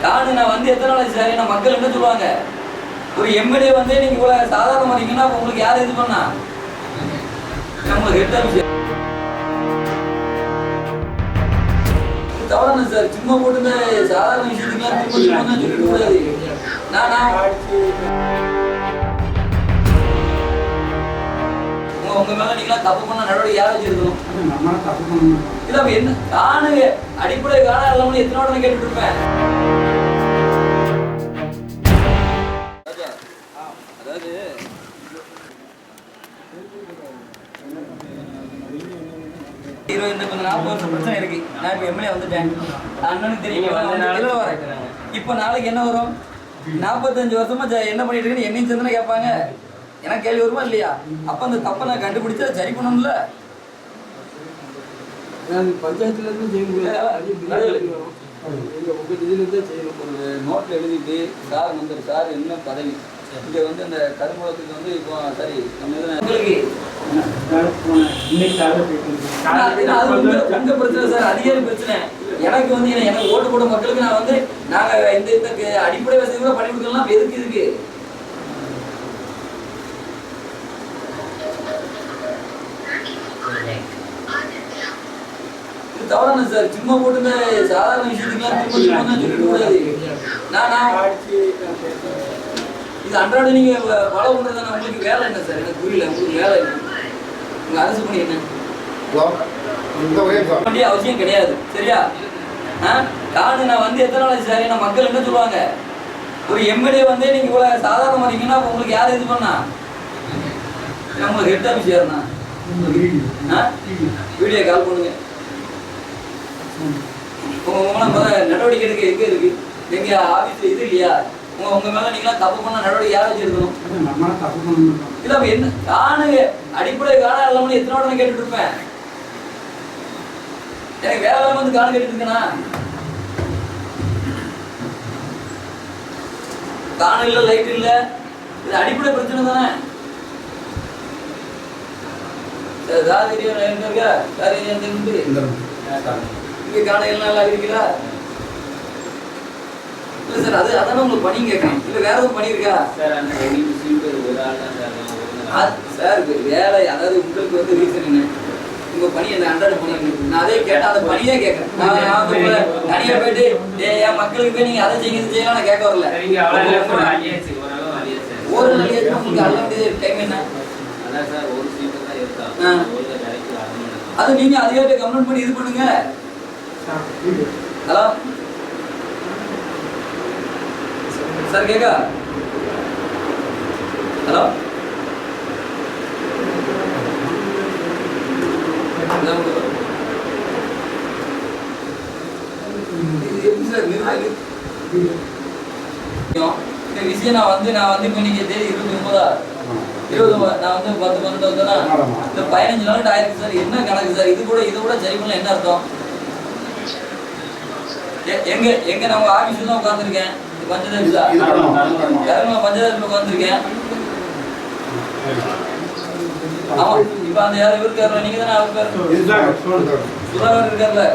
நான் வந்து எத்தனை நாள் சார் என்ன மக்கள் என்ன சொல்லுவாங்க? ஒரு எம்எல்ஏ வந்து நீங்க இவ்வளவு சாதாரணமா இருக்கீங்கன்னா உங்களுக்கு யார் இது பண்ணா? நம்மளுக்கு ஹெட் ஆஃபீஸ் தவறான சார். சும்மா போட்டு சாதாரண விஷயத்துக்குலாம் திரும்ப சொல்லிட்டு கூடாது. உங்க மேல நீங்க தப்பு பண்ண நடவடிக்கை யாரை வச்சிருக்கணும்? இல்ல என்ன காணுங்க அடிப்படை காண எல்லாம் எத்தனை உடனே கேட்டுட்டு இருப்பேன். அதாவது 40 வருஷம் பிரச்சனை இருக்கு. நான் இப்ப எம்எல்ஏ வந்துட்டேன். அண்ணனுக்கு தெரியும். இப்ப நாளைக்கு என்ன வரும்? 45 வருஷமா என்ன பண்ணிட்டு இருக்குன்னு என்னையும் சேர்ந்து கேட்பாங்க. எனக்கு கேள்வி வருமா இல்லையா? அப்ப அந்த தப்பை நான் கண்டுபிடிச்சா சரி பண்ணணும்ல. பஞ்சாயத்துல இருந்து நோட்ல எழுதிட்டு சார் வந்து சார் என்ன பதவி இங்க வந்து அந்த கருமூலத்துக்கு வந்து இப்போ சரி உங்க பிரச்சனை சார், அதிகாரி பிரச்சனை. எனக்கு வந்து எனக்கு ஓட்டு போட மக்களுக்கு நான் வந்து நாங்க இந்த அடிப்படை வசதி கூட பண்ணி கொடுக்கலாம். எதுக்கு இருக்கு தவறான சார். சும்மா போட்டு சாதாரண விஷயத்துக்குலாம் திரும்ப சொல்லிட்டு கூடாது. இது அன்றாட நீங்க ஃபாலோ பண்றதான உங்களுக்கு வேலை என்ன சார்? எனக்கு புரியல. உங்களுக்கு வேலை என்ன? உங்க அரசு பணி என்ன? வேண்டிய அவசியம் கிடையாது. சரியா? நான் வந்து எத்தனை நாள் சார் என்ன மக்கள் என்ன சொல்லுவாங்க? ஒரு எம்எல்ஏ வந்து நீங்க இவ்வளவு சாதாரணமா இருக்கீங்கன்னா உங்களுக்கு யார் இது பண்ணா? நம்மளுக்கு ஹெட் ஆஃபீஸ் யாருண்ணா? வீடியோ கால் பண்ணுங்க. நடவடிக்கை எடுக்க எங்க இருக்கு? எங்க ஆபீஸ்ல இது இல்லையா? உங்க மேல நீங்களா தப்பு பண்ண நடவடிக்கை யாரை வச்சிருக்கணும்? இல்ல என்ன காணுங்க அடிப்படை காண எல்லாம் எத்தனை உடனே கேட்டுட்டு இருப்பேன். எனக்கு வேலை வந்து காண கேட்டுட்டு இருக்கேனா? காண இல்ல, லைட் இல்ல, இது அடிப்படை பிரச்சனை தானே. காலையெல்லாம் இருக்கீங்களா? இல்ல சார், அது அதான் உங்களுக்கு பணி கேட்கணும். இல்ல வேற எதுவும் பணி இருக்கா சார்? வேலை அதாவது உங்களுக்கு வந்து ரீசன் என்ன? உங்க பணி என்ன? அன்றாட பணி. நான் அதே கேட்டேன், அந்த பணியே கேட்கறேன். தனியா போயிட்டு என் மக்களுக்கு போய் நீங்க அதை செய்ய இது செய்யலாம் நான் கேட்க வரல. ஒரு நாளைக்கு உங்களுக்கு அல்ல முடியாது. டைம் என்ன? அது நீங்க அதிகாரிட்ட கம்ப்ளைண்ட் பண்ணி இது பண்ணுங்க. ஹலோ சார், கேக்கா? ஹலோ எப்படி சார் இந்த விஷயம் நான் வந்து இப்போ நீங்க தேதி 29 நான் வந்து 10 12 வந்தேன்னா இந்த 15 நாள் ஆயிருக்கு சார். என்ன கணக்கு சார்? இது கூட சரி பண்ணல என்ன அர்த்தம்? எங்க நான் உங்க ஆபீஸ்ல தான் உட்கார்ந்துருக்கேன். பஞ்சாயத்துல உட்கார்ந்துருக்கேன். ஆமா, இப்ப அந்த யாரும் இருக்காரு, நீங்க தானே அவர் பேர் சுதாகர் இருக்காருல்ல?